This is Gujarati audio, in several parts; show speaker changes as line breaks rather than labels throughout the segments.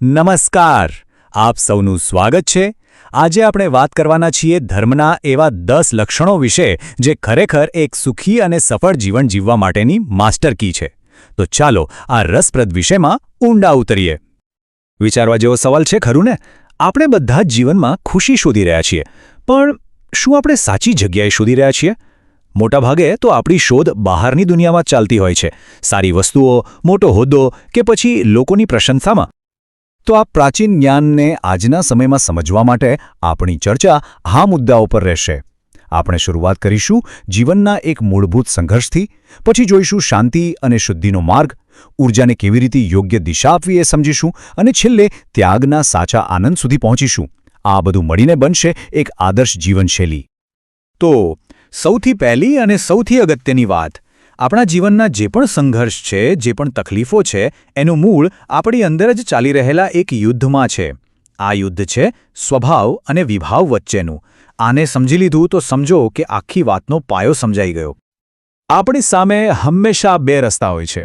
નમસ્કાર, આપ સૌનું સ્વાગત છે. આજે આપણે વાત કરવાના છીએ ધર્મના એવા 10 લક્ષણો વિશે જે ખરેખર એક સુખી અને સફળ જીવન જીવવા માટેની માસ્ટર કી છે. તો ચાલો આ રસપ્રદ વિષયમાં ઊંડા ઉતરીએ. વિચારવા જેવો સવાલ છે ખરું ને? આપણે બધા જ જીવનમાં ખુશી શોધી રહ્યા છીએ, પણ શું આપણે સાચી જગ્યાએ શોધી રહ્યા છીએ? મોટાભાગે તો આપણી શોધ બહારની દુનિયામાં ચાલતી હોય છે, સારી વસ્તુઓ, મોટો હોદ્દો કે પછી લોકોની પ્રશંસામાં. તો આ પ્રાચીન જ્ઞાનને આજના સમયમાં સમજવા માટે આપણી ચર્ચા આ મુદ્દાઓ પર રહેશે. આપણે શરૂઆત કરીશું જીવનના એક મૂળભૂત સંઘર્ષથી, પછી જોઈશું શાંતિ અને શુદ્ધિનો માર્ગ, ઊર્જાને કેવી રીતે યોગ્ય દિશા આપવી એ સમજીશું, અને છેલ્લે ત્યાગના સાચા આનંદ સુધી પહોંચીશું. આ બધું મળીને બનશે એક આદર્શ જીવનશૈલી. તો સૌથી પહેલી અને સૌથી અગત્યની વાત, આપણા જીવનના જે પણ સંઘર્ષ છે, જે પણ તકલીફો છે, એનું મૂળ આપણી અંદર જ ચાલી રહેલા એક યુદ્ધમાં છે. આ યુદ્ધ છે સ્વભાવ અને વિભાવ વચ્ચેનું. આને સમજી લીધું તો સમજો કે આખી વાતનો પાયો સમજાઈ ગયો. આપણી સામે હંમેશા બે રસ્તા હોય છે.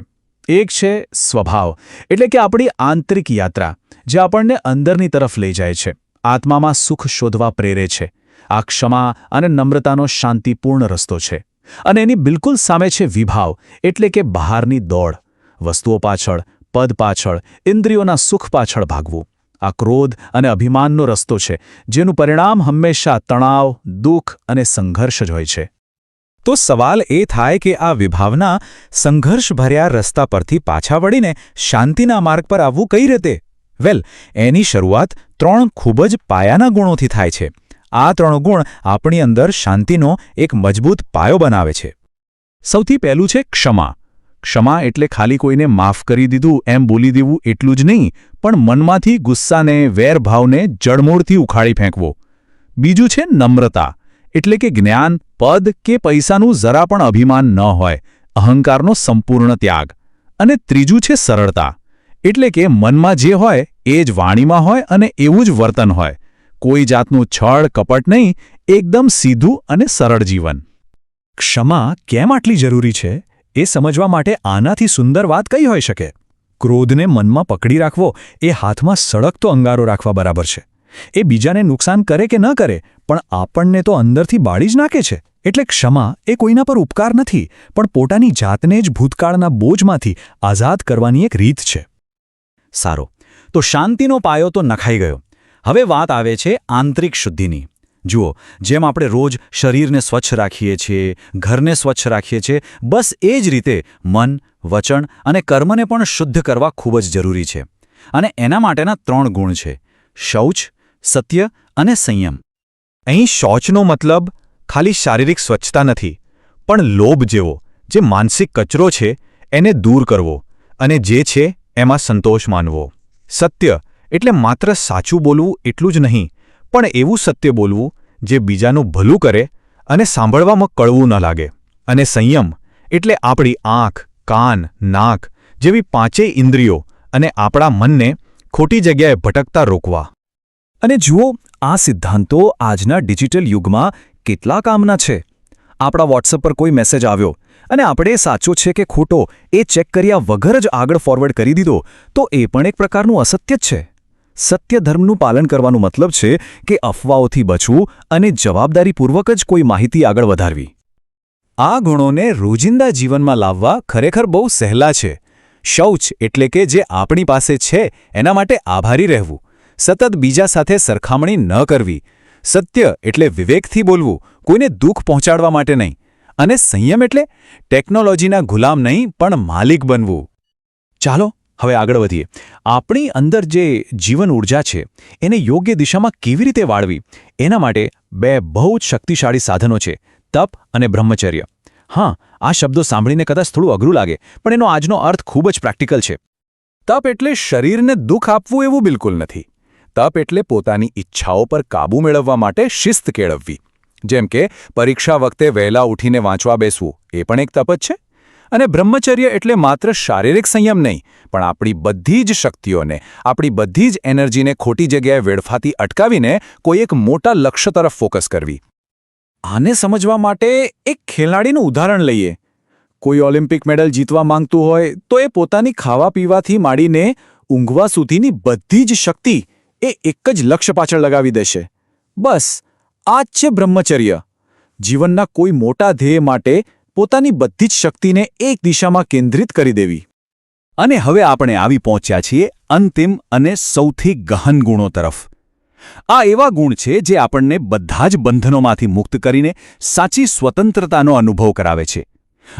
એક છે સ્વભાવ, એટલે કે આપણી આંતરિક યાત્રા, જે આપણને અંદરની તરફ લઈ જાય છે, આત્મામાં સુખ શોધવા પ્રેરે છે. આ ક્ષમા અને નમ્રતાનો શાંતિપૂર્ણ રસ્તો છે. અને એની બિલકુલ સામે છે વિભાવ, એટલે કે બહારની દોડ, વસ્તુઓ પાછળ, પદ પાછળ, ઇન્દ્રિયોના સુખ પાછળ ભાગવું. આ ક્રોધ અને અભિમાનનો રસ્તો છે, જેનું પરિણામ હંમેશા તણાવ, દુઃખ અને સંઘર્ષ જ હોય છે. તો સવાલ એ થાય કે આ વિભાવના સંઘર્ષભર્યા રસ્તા પરથી પાછા વળીને શાંતિના માર્ગ પર આવવું કઈ રીતે? એની શરૂઆત 3 ખૂબ જ પાયાના ગુણોથી થાય છે. આ 3 ગુણ આપણી અંદર શાંતિનો એક મજબૂત પાયો બનાવે છે. સૌથી પહેલું છે ક્ષમા. ક્ષમા એટલે ખાલી કોઈને માફ કરી દીધું એમ બોલી દેવું એટલું જ નહીં, પણ મનમાંથી ગુસ્સાને, વેરભાવને જડમૂળથી ઉખાડી ફેંકવો. બીજું છે નમ્રતા, એટલે કે જ્ઞાન, પદ કે પૈસાનું જરા પણ અભિમાન ન હોય, અહંકારનો સંપૂર્ણ ત્યાગ. અને ત્રીજું છે સરળતા, એટલે કે મનમાં જે હોય એ જ વાણીમાં હોય અને એવું જ વર્તન હોય. કોઈ જાતનું છળ કપટ નહીં, એકદમ સીધું અને સરળ જીવન. ક્ષમા કેમ આટલી જરૂરી છે એ સમજવા માટે આનાથી સુંદર વાત કઈ હોઈ શકે? ક્રોધને મનમાં પકડી રાખવો એ હાથમાં સળગતો અંગારો રાખવા બરાબર છે. એ બીજાને નુકસાન કરે કે ન કરે, પણ આપણને તો અંદરથી બાળી જ નાખે છે. એટલે ક્ષમા એ કોઈના પર ઉપકાર નથી, પણ પોતાની જાતને જ ભૂતકાળના બોજમાંથી આઝાદ કરવાની એક રીત છે. સારો, તો શાંતિનો પાયો તો નખાઈ ગયો. હવે વાત આવે છે આંતરિક શુદ્ધિની. જુઓ, જેમ આપણે રોજ શરીરને સ્વચ્છ રાખીએ છીએ, ઘરને સ્વચ્છ રાખીએ છીએ, બસ એ જ રીતે મન, વચન અને કર્મને પણ શુદ્ધ કરવા ખૂબ જ જરૂરી છે. અને એના માટેના 3 ગુણ છે: શૌચ, સત્ય અને સંયમ. અહીં શૌચનો મતલબ ખાલી શારીરિક સ્વચ્છતા નથી, પણ લોભ જેવો, જે માનસિક કચરો છે એને દૂર કરવો અને જે છે એમાં સંતોષ માનવો. સત્ય એટલે માત્ર સાચું બોલવું એટલું જ નહીં, પણ એવું સત્ય બોલવું જે બીજાનું ભલું કરે અને સાંભળવામાં કડવું ન લાગે. અને સંયમ એટલે આપણી આંખ, કાન, નાક જેવી 5 ઇન્દ્રિયો અને આપણા મનને ખોટી જગ્યાએ ભટકતા રોકવા. અને જુઓ, આ સિદ્ધાંતો આજના ડિજિટલ યુગમાં કેટલા કામના છે. આપણા વોટ્સએપ પર કોઈ મેસેજ આવ્યો અને આપણે સાચો છે કે ખોટો એ ચેક કર્યા વગર જ આગળ ફોરવર્ડ કરી દીધો, તો એ પણ એક પ્રકારનું અસત્ય જ છે. સત્ય ધર્મનું પાલન કરવાનું મતલબ છે કે અફવાઓથી બચવું અને જવાબદારીપૂર્વક જ કોઈ માહિતી આગળ વધારવી. આ ગુણોને રોજિંદા જીવનમાં લાવવા ખરેખર બહુ સહેલા છે. શૌચ એટલે કે જે આપણી પાસે છે એના માટે આભારી રહેવું, સતત બીજા સાથે સરખામણી ન કરવી. સત્ય એટલે વિવેકથી બોલવું, કોઈને દુઃખ પહોંચાડવા માટે નહીં. અને સંયમ એટલે ટેકનોલોજીના ગુલામ નહીં, પણ માલિક બનવું. ચાલો હવે આગળ વધીએ. આપણી અંદર જે જીવન ઊર્જા છે એને યોગ્ય દિશામાં કેવી રીતે વાળવી, એના માટે 2 બહુ જ શક્તિશાળી સાધનો છે: તપ અને બ્રહ્મચર્ય. હા, આ શબ્દો સાંભળીને કદાચ થોડું અઘરું લાગે, પણ એનો આજનો અર્થ ખૂબ જ પ્રેક્ટિકલ છે. તપ એટલે શરીરને દુઃખ આપવું એવું બિલકુલ નથી. તપ એટલે પોતાની ઈચ્છાઓ પર કાબૂ મેળવવા માટે શિસ્ત કેળવવી. જેમ કે પરીક્ષા વખતે વહેલા ઉઠીને વાંચવા બેસવું, એ પણ એક તપ જ છે. અને બ્રહ્મચર્ય એટલે માત્ર શારીરિક સંયમ નહીં, પણ આપણી બધી જ શક્તિઓને, આપણી બધી જ એનર્જીને ખોટી જગ્યાએ વેડફાતી અટકાવીને કોઈ એક મોટા લક્ષ્ય તરફ ફોકસ કરવી. આને સમજવા માટે એક ખેલાડીનું ઉદાહરણ લઈએ. કોઈ ઓલિમ્પિક મેડલ જીતવા માંગતું હોય તો એ પોતાની ખાવા પીવાથી માંડીને
ઊંઘવા સુધીની બધી જ શક્તિ એ એક જ લક્ષ્ય પાછળ લગાવી દેશે. બસ આ જ છે બ્રહ્મચર્ય. જીવનના કોઈ મોટા ધ્યેય માટે પોતાની બધી જ શક્તિને એક દિશામાં કેન્દ્રિત કરી દેવી.
અને હવે આપણે આવી પહોંચ્યા છીએ અંતિમ અને સૌથી ગહન ગુણો તરફ. આ એવા ગુણ છે જે આપણને બધા જ બંધનોમાંથી મુક્ત કરીને સાચી સ્વતંત્રતાનો અનુભવ કરાવે છે.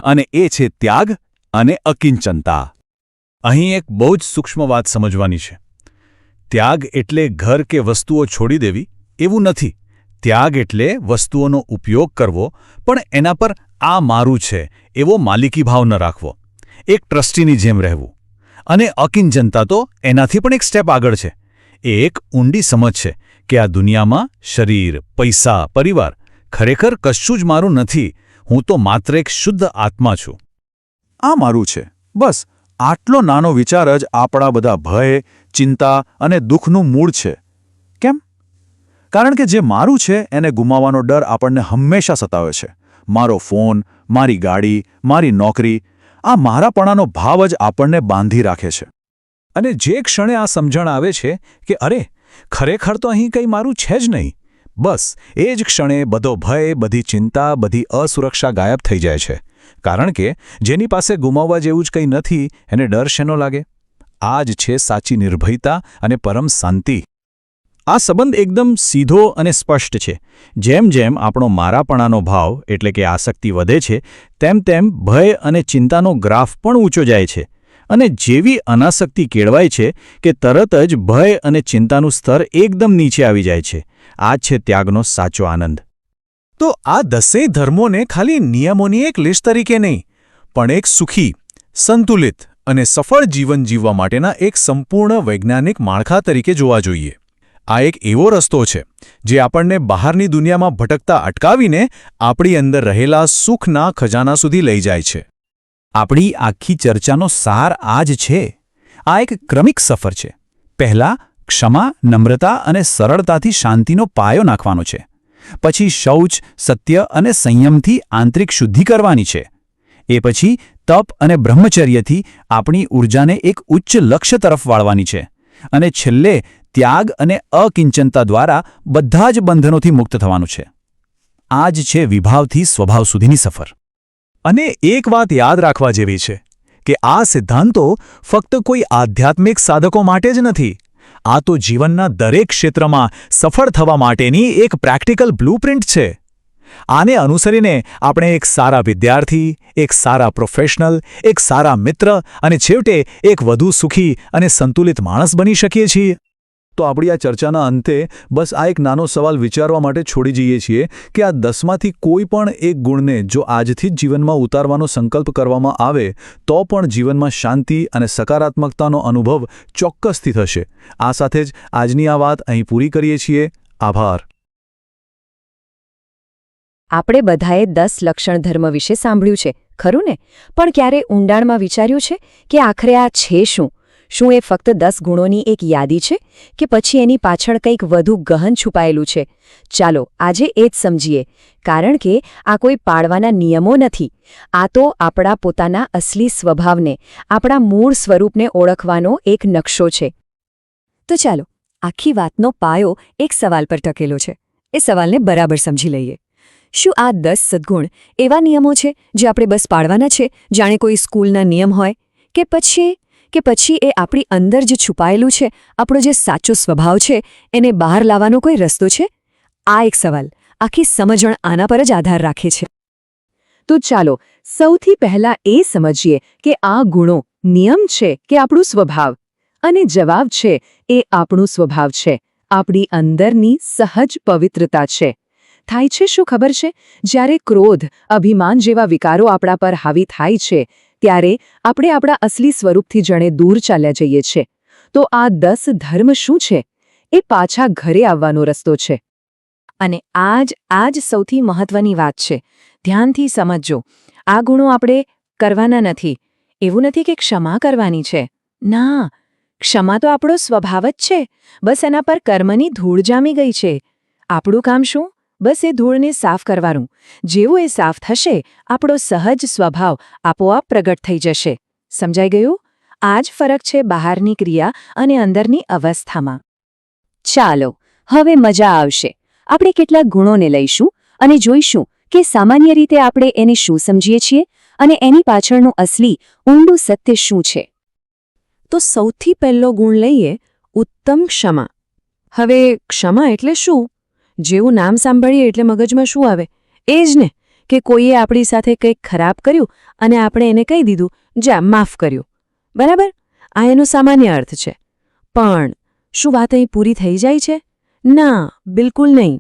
અને એ છે ત્યાગ અને અકિંચનતા. અહીં એક બહુ જ સૂક્ષ્મ વાત સમજવાની છે. ત્યાગ એટલે ઘર કે વસ્તુઓ છોડી દેવી એવું નથી. ત્યાગ એટલે વસ્તુઓનો ઉપયોગ કરવો, પણ એના પર આ મારું છે એવો માલિકી ભાવ ન રાખવો. એક ટ્રસ્ટીની જેમ રહેવું. અને અકિંચનતા તો એનાથી પણ એક સ્ટેપ આગળ છે. એ એક ઊંડી સમજ છે કે આ દુનિયામાં શરીર, પૈસા, પરિવાર ખરેખર કશું જ મારું નથી. હું તો માત્ર એક શુદ્ધ આત્મા છું.
આ મારું છે. બસ આટલો નાનો વિચાર જ આપણા બધા ભય, ચિંતા અને દુઃખનું મૂળ છે. કેમ? કારણ કે જે મારું છે એને ગુમાવવાનો ડર આપણને હંમેશા સતાવે છે. મારો ફોન, મારી ગાડી, મારી નોકરી, આ મારાપણાનો ભાવ જ આપણને બાંધી રાખે છે.
અને જે ક્ષણે આ સમજણ આવે છે કે અરે ખરેખર તો અહીં કંઈ મારું છે જ નહીં, બસ એ જ ક્ષણે બધો ભય, બધી ચિંતા, બધી અસુરક્ષા ગાયબ થઈ જાય છે. કારણ કે જેની પાસે ગુમાવવા જેવું જ કંઈ નથી એને ડર શેનો લાગે? આ જ છે સાચી નિર્ભયતા અને પરમ શાંતિ. આ સંબંધ એકદમ સીધો અને સ્પષ્ટ છે. જેમ જેમ આપણો મારાપણાનો ભાવ એટલે કે આસક્તિ વધે છે, તેમ તેમ ભય અને ચિંતાનો ગ્રાફ પણ ઊંચો જાય છે. અને જેવી અનાસક્તિ કેળવાય છે કે તરત જ ભય અને ચિંતાનું સ્તર એકદમ નીચે આવી જાય છે. આ છે ત્યાગનો સાચો આનંદ. તો આ 10 ધર્મોને ખાલી નિયમોની એક લિસ્ટ તરીકે નહીં, પણ એક સુખી, સંતુલિત અને સફળ જીવન જીવવા માટેના એક સંપૂર્ણ વૈજ્ઞાનિક માળખા તરીકે જોવા જોઈએ. આ એક એવો રસ્તો છે જે આપણને બહારની દુનિયામાં ભટકતા અટકાવીને આપણી અંદર રહેલા સુખના ખજાના સુધી લઈ જાય છે. આપણી આખી ચર્ચાનો સાર આ જ છે. આ એક ક્રમિક સફર છે. પહેલાં ક્ષમા, નમ્રતા અને સરળતાથી શાંતિનો પાયો નાખવાનો છે. પછી શૌચ, સત્ય અને સંયમથી આંતરિક શુદ્ધિ કરવાની છે. એ પછી તપ અને બ્રહ્મચર્યથી આપણી ઊર્જાને એક ઉચ્ચ લક્ષ્ય તરફ વાળવાની છે. અને છેલ્લે ત્યાગ અને અકિંચનતા દ્વારા બધા જ બંધનોથી મુક્ત થવાનું છે. આ જ છે વિભાવથી સ્વભાવ સુધીની સફર. અને એક વાત યાદ રાખવા જેવી છે કે આ સિદ્ધાંતો ફક્ત કોઈ આધ્યાત્મિક સાધકો માટે જ નથી. આ તો જીવનના દરેક ક્ષેત્રમાં સફળ થવા માટેની એક પ્રેક્ટિકલ બ્લૂપ્રિન્ટ છે. આને અનુસરીને આપણે એક સારા વિદ્યાર્થી, એક સારા પ્રોફેશનલ, એક સારા મિત્ર અને છેવટે એક વધુ સુખી અને સંતુલિત માણસ બની શકીએ છીએ. તો આપણી આ ચર્ચાના અંતે બસ આ એક નાનો સવાલ વિચારવા માટે છોડી જઈએ છીએ કે આ 10માંથી કોઈ પણ એક ગુણને જો આજથી જ જીવનમાં ઉતારવાનો સંકલ્પ કરવામાં આવે તો પણ જીવનમાં શાંતિ અને સકારાત્મકતાનો અનુભવ ચોક્કસથી થશે. આ સાથે જ આજની આ વાત અહીં પૂરી કરીએ છીએ. આભાર.
આપણે બધાએ 10 લક્ષણ ધર્મ વિશે સાંભળ્યું છે, ખરું ને? પણ ક્યારે ઊંડાણમાં વિચાર્યું છે કે આખરે આ છે શું? શું એ ફક્ત 10 ગુણોની એક યાદી છે કે પછી એની પાછળ કંઈક વધુ ગહન છુપાયેલું છે? ચાલો આજે એ જ સમજીએ. કારણ કે આ કોઈ પાળવાના નિયમો નથી. આ તો આપણા પોતાના અસલી સ્વભાવને, આપણા મૂળ સ્વરૂપને ઓળખવાનો એક નકશો છે. તો ચાલો આખી વાતનો પાયો એક સવાલ પર ટકેલો છે. એ સવાલને બરાબર સમજી લઈએ. શું આ 10 સદ્ગુણ એવા નિયમો છે જે આપણે બસ પાળવાના છે, જાણે કોઈ સ્કૂલના નિયમ હોય? કે પછી એ આપણી અંદર જે છુપાયેલું છે, આપણો જે સાચો સ્વભાવ છે, એને બહાર લાવવાનો કોઈ રસ્તો છે? આ એક સવાલ, આખી સમજણ આના પર જ આધાર રાખે છે. તો ચાલો સૌથી પહેલા એ સમજીએ કે આ ગુણો નિયમ છે કે આપણું સ્વભાવ? અને જવાબ છે એ આપણું સ્વભાવ છે, આપણી અંદરની સહજ પવિત્રતા છે. થાય છે શું ખબર છે? જ્યારે ક્રોધ, અભિમાન જેવા વિકારો આપણા પર હાવી થાય છે ત્યારે આપણે આપણા અસલી સ્વરૂપથી જણે દૂર ચાલ્યા જઈએ છીએ. તો આ 10 ધર્મ શું છે? એ પાછા ઘરે આવવાનો રસ્તો છે. અને આ જ સૌથી મહત્વની વાત છે. ધ્યાનથી સમજજો. આ ગુણો આપણે કરવાના નથી. એવું નથી કે ક્ષમા કરવાની છે. ના, ક્ષમા તો આપણો સ્વભાવ જ છે. બસ એના પર કર્મની ધૂળ જામી ગઈ છે. આપણું કામ શું? બસ એ ધૂળને સાફ કરવાનું. જેવું એ સાફ થશે, આપણો સહજ સ્વભાવ આપોઆપ પ્રગટ થઈ જશે. સમજાઈ ગયું? આ જ ફરક છે બહારની ક્રિયા અને અંદરની અવસ્થામાં. ચાલો હવે મજા આવશે. આપણે કેટલાક ગુણોને લઈશું અને જોઈશું કે સામાન્ય રીતે આપણે એને શું સમજીએ છીએ અને એની પાછળનું અસલી ઊંડું સત્ય શું છે. તો સૌથી પહેલો ગુણ લઈએ, ઉત્તમ ક્ષમા. હવે ક્ષમા એટલે શું? જેવું નામ સાંભળીએ એટલે મગજમાં શું આવે? એ જ ને કે કોઈએ આપણી સાથે કંઈક ખરાબ કર્યું અને આપણે એને કહી દીધું, જા માફ કર્યું. બરાબર? આ એનો સામાન્ય અર્થ છે. પણ શું વાત અહીં પૂરી થઈ જાય છે? ના, બિલકુલ નહીં.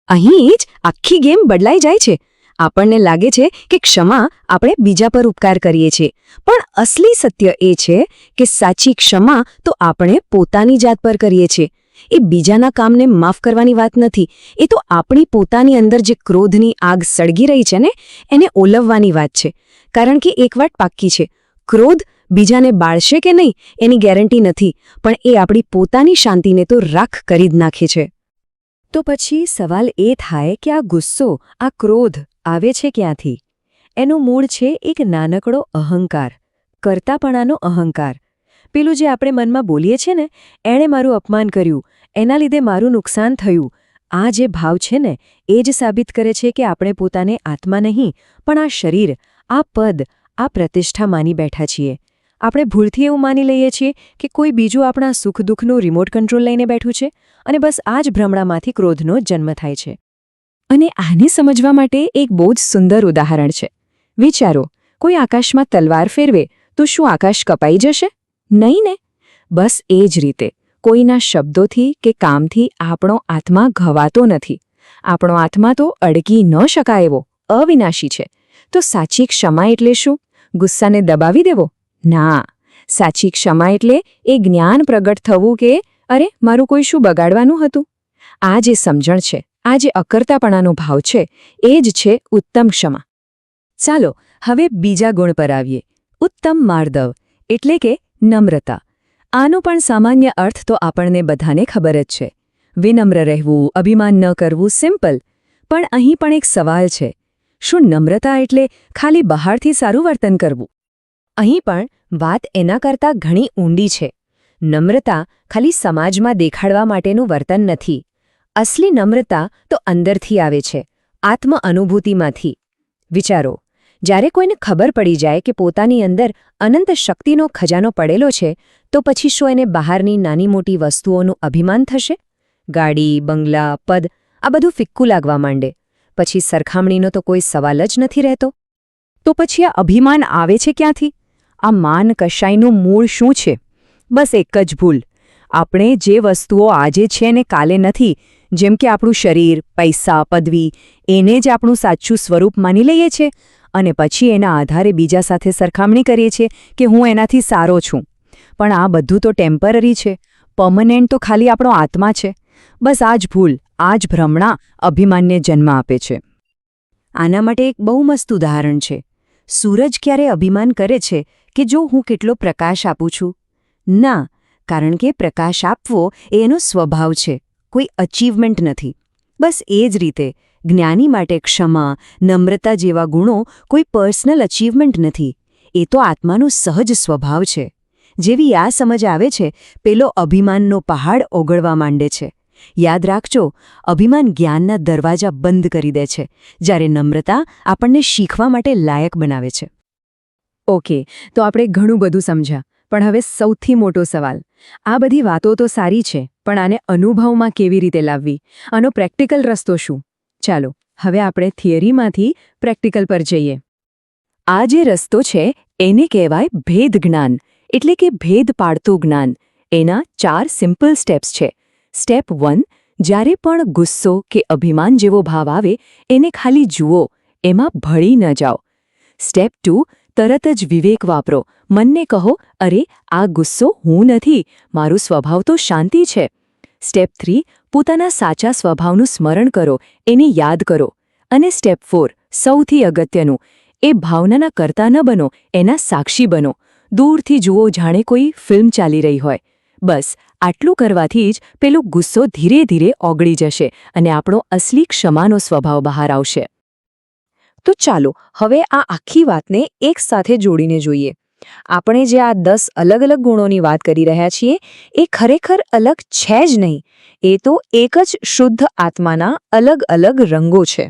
અહીં જ આખી ગેમ બદલાઈ જાય છે. આપણને લાગે છે કે ક્ષમા આપણે બીજા પર ઉપકાર કરીએ છીએ, પણ અસલી સત્ય એ છે કે સાચી ક્ષમા તો આપણે પોતાની જાત પર કરીએ છીએ. એ બીજાના કામને માફ કરવાની વાત નથી. એ તો આપણી પોતાની અંદર જે ક્રોધની આગ સળગી રહી છે ને, એને ઓલવવાની વાત છે. કારણ કે એક વાત પાક્કી છે, ક્રોધ બીજાને બાળશે કે નહીં એની ગેરંટી નથી, પણ એ આપણી પોતાની શાંતિને તો રાખ કરી જ નાખે છે. તો પછી સવાલ એ થાય કે આ ગુસ્સો, આ ક્રોધ આવે છે ક્યાંથી? એનું મૂળ છે એક નાનકડો અહંકાર, કરતાપણાનો અહંકાર. પેલું જે આપણે મનમાં બોલીએ છીએ ને, એણે મારું અપમાન કર્યું, એના લીધે મારું નુકસાન થયું. આ જે ભાવ છે ને, એ જ સાબિત કરે છે કે આપણે પોતાને આત્મા નહીં, પણ આ શરીર, આ પદ, આ પ્રતિષ્ઠા માની બેઠા છીએ. આપણે ભૂલથી એવું માની લઈએ છીએ કે કોઈ બીજું આપણા સુખ દુઃખનું રિમોટ કંટ્રોલ લઈને બેઠું છે અને બસ આ જ ભ્રમણામાંથી ક્રોધનો જન્મ થાય છે. અને આને સમજવા માટે એક બહુ જ સુંદર ઉદાહરણ છે. વિચારો, કોઈ આકાશમાં તલવાર ફેરવે તો શું આકાશ કપાઈ જશે? નહીં ને? બસ એ જ રીતે કોઈના શબ્દોથી કે કામથી આપણો આત્મા ઘવાતો નથી. આપણો આત્મા તો અડકી ન શકાય એવો અવિનાશી છે. તો સાચી ક્ષમા એટલે શું? ગુસ્સાને દબાવી દેવો? ના. સાચી ક્ષમા એટલે એ જ્ઞાન પ્રગટ થવું કે અરે મારું કોઈ શું બગાડવાનું હતું. આ જે સમજણ છે, આ જે અકર્તાપણાનો ભાવ છે, એ જ છે ઉત્તમ ક્ષમા. ચાલો હવે બીજા ગુણ પર આવીએ, ઉત્તમ માર્દવ એટલે કે નમ્રતા. આનો પણ સામાન્ય અર્થ તો આપણને બધાને ખબર જ છે. વિનમ્ર રહેવું, અભિમાન ન કરવું, સિમ્પલ. પણ અહીં પણ એક સવાલ છે. શું નમ્રતા એટલે ખાલી બહારથી સારું વર્તન કરવું? અહીં પણ વાત એના કરતાં ઘણી ઊંડી છે. નમ્રતા ખાલી સમાજમાં દેખાડવા માટેનું વર્તન નથી. અસલી નમ્રતા તો અંદરથી આવે છે, આત્મ અનુભૂતિમાંથી. વિચારો, જ્યારે કોઈને ખબર પડી જાય કે પોતાની અંદર અનંત શક્તિનો ખજાનો પડેલો છે, તો પછી શું એને બહારની નાની મોટી વસ્તુઓનું અભિમાન થશે? ગાડી, બંગલા, પદ, આ બધું ફિક્કું લાગવા માંડે. પછી સરખામણીનો તો કોઈ સવાલ જ નથી રહેતો. તો પછી આ અભિમાન આવે છે ક્યાંથી? આ માન કશાયનું મૂળ શું છે? બસ એક જ ભૂલ. આપણે જે વસ્તુઓ આજે છે ને કાલે નથી, જેમ કે આપણું શરીર, પૈસા, પદવી, એને જ આપણું સાચું સ્વરૂપ માની લઈએ છીએ અને પછી એના આધારે બીજા સાથે સરખામણી કરીએ છીએ કે હું એનાથી સારો છું. પણ આ બધું તો ટેમ્પરરી છે. પરમનન્ટ તો ખાલી આપણો આત્મા છે. બસ આ જ ભૂલ, આ જ ભ્રમણા અભિમાનને જન્મ આપે છે. આના માટે એક બહુ મસ્ત ઉદાહરણ છે. સૂરજ ક્યારે અભિમાન કરે છે કે જો હું કેટલો પ્રકાશ આપું છું? ના, કારણ કે પ્રકાશ આપવો એ એનો સ્વભાવ છે, કોઈ અચીવમેન્ટ નથી. બસ એ જ રીતે જ્ઞાની માટે ક્ષમા, નમ્રતા જેવા ગુણો કોઈ પર્સનલ અચીવમેન્ટ નથી. એ તો આત્માનો સહજ સ્વભાવ છે. જેવી આ સમજ આવે છે, પેલો અભિમાનનો પહાડ ઓગળવા માંડે છે. યાદ રાખજો, અભિમાન જ્ઞાનના દરવાજા બંધ કરી દે છે, જ્યારે નમ્રતા આપણને શીખવા માટે લાયક બનાવે છે. ઓકે, તો આપણે ઘણું બધું સમજ્યા, પણ હવે સૌથી મોટો સવાલ. આ બધી વાતો તો સારી છે, પણ આને અનુભવમાં કેવી રીતે લાવવી? આનો પ્રેક્ટિકલ રસ્તો શું? ચાલો હવે આપણે થિયરીમાંથી પ્રેક્ટિકલ પર જઈએ. આ જે રસ્તો છે એને કહેવાય ભેદ જ્ઞાન, એટલે કે ભેદ પાડતું જ્ઞાન. એના 4 સિમ્પલ સ્ટેપ્સ છે. સ્ટેપ 1, જ્યારે પણ ગુસ્સો કે અભિમાન જેવો ભાવ આવે એને ખાલી જુઓ, એમાં ભળી ન જાઓ. સ્ટેપ 2, તરત જ વિવેક વાપરો. મનને કહો, અરે આ ગુસ્સો હું નથી, મારું સ્વભાવ તો શાંતિ છે. સ્ટેપ 3, પોતાના સાચા સ્વભાવનું સ્મરણ કરો, એને યાદ કરો. અને સ્ટેપ 4, સૌથી અગત્યનું, એ ભાવનાના કરતા ન બનો, એના સાક્ષી બનો. દૂરથી જુઓ જાણે કોઈ ફિલ્મ ચાલી રહી હોય. બસ આટલું કરવાથી જ પેલો ગુસ્સો ધીરે ધીરે ઓગળી જશે અને આપણો અસલી ક્ષમાનો સ્વભાવ બહાર આવશે. તો ચાલો હવે આ આખી વાતને એક સાથે જોડીને જોઈએ. આપણે જે આ 10 અલગ અલગ ગુણોની વાત કરી રહ્યા છીએ એ ખરેખર અલગ છે જ નહીં. એ તો એક જ શુદ્ધ આત્માના અલગ અલગ રંગો છે.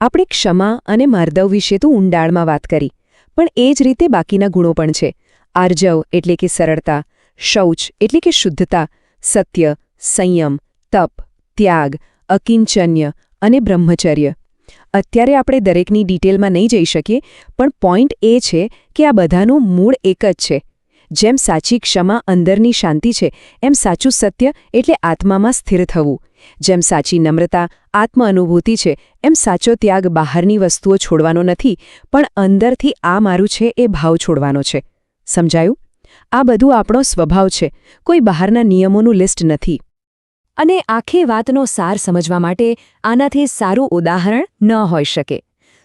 આપણે ક્ષમા અને માર્દવ વિશે તો ઊંડાણમાં વાત કરી, પણ એ જ રીતે બાકીના ગુણો પણ છે. આર્જવ એટલે કે સરળતા, શૌચ એટલે કે શુદ્ધતા, સત્ય, સંયમ, તપ, ત્યાગ, અકિંચન્ય અને બ્રહ્મચર્ય. અત્યારે આપણે દરેકની ડિટેલમાં નહીં જઈ શકીએ, પણ પોઈન્ટ એ છે કે આ બધાનું મૂળ એક જ છે. જેમ સાચી ક્ષમા અંદરની શાંતિ છે, એમ સાચું સત્ય એટલે આત્મામાં સ્થિર થવું. જેમ સાચી નમ્રતા આત્મ-અનુભૂતિ છે, એમ સાચો ત્યાગ બહારની વસ્તુઓ છોડવાનો નથી, પણ અંદરથી આ મારું છે એ ભાવ છોડવાનો છે. સમજાયું? આ બધું આપણો સ્વભાવ છે, કોઈ બહારના નિયમોનું લિસ્ટ નથી. અને આખી વાતનો સાર સમજવા માટે આનાથી સારું ઉદાહરણ ન હોઈ શકે.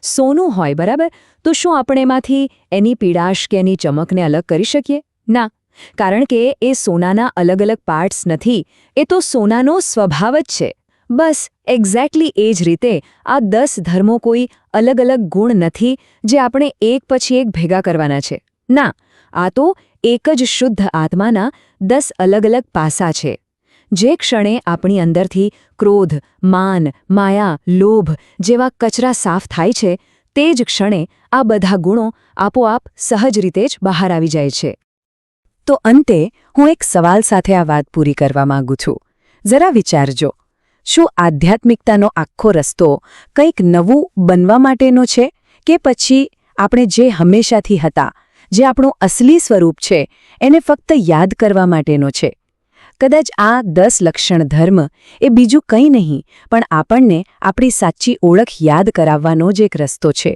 સોનું હોય, બરાબર? તો શું આપણે એમાંથી એની પીળાશ કે એની ચમકને અલગ કરી શકીએ? ના, કારણ કે એ સોનાના અલગ અલગ પાર્ટ્સ નથી, એ તો સોનાનો સ્વભાવ જ છે. બસ એક્ઝેક્ટલી એ જ રીતે આ 10 ધર્મો કોઈ અલગ અલગ ગુણ નથી જે આપણે એક પછી એક ભેગા કરવાના છે. ના, આ તો એક જ શુદ્ધ આત્માના 10 અલગ અલગ પાસા છે. જે ક્ષણે આપણી અંદરથી ક્રોધ, માન, માયા, લોભ જેવા કચરા સાફ થાય છે, તે જ ક્ષણે આ બધા ગુણો આપોઆપ સહજ રીતે જ બહાર આવી જાય છે. તો અંતે હું એક સવાલ સાથે આ વાત પૂરી કરવા માંગુ છું. જરા વિચારજો, શું આધ્યાત્મિકતાનો આખો રસ્તો કંઈક નવું બનવા માટેનો છે કે પછી આપણે જે હંમેશાથી હતા, જે આપણું અસલી સ્વરૂપ છે, એને ફક્ત યાદ કરવા માટેનો છે? કદાચ આ 10 લક્ષણ ધર્મ એ બીજું કંઈ નહીં, પણ આપણને આપણી સાચી ઓળખ યાદ કરાવવાનો જ એક રસ્તો છે.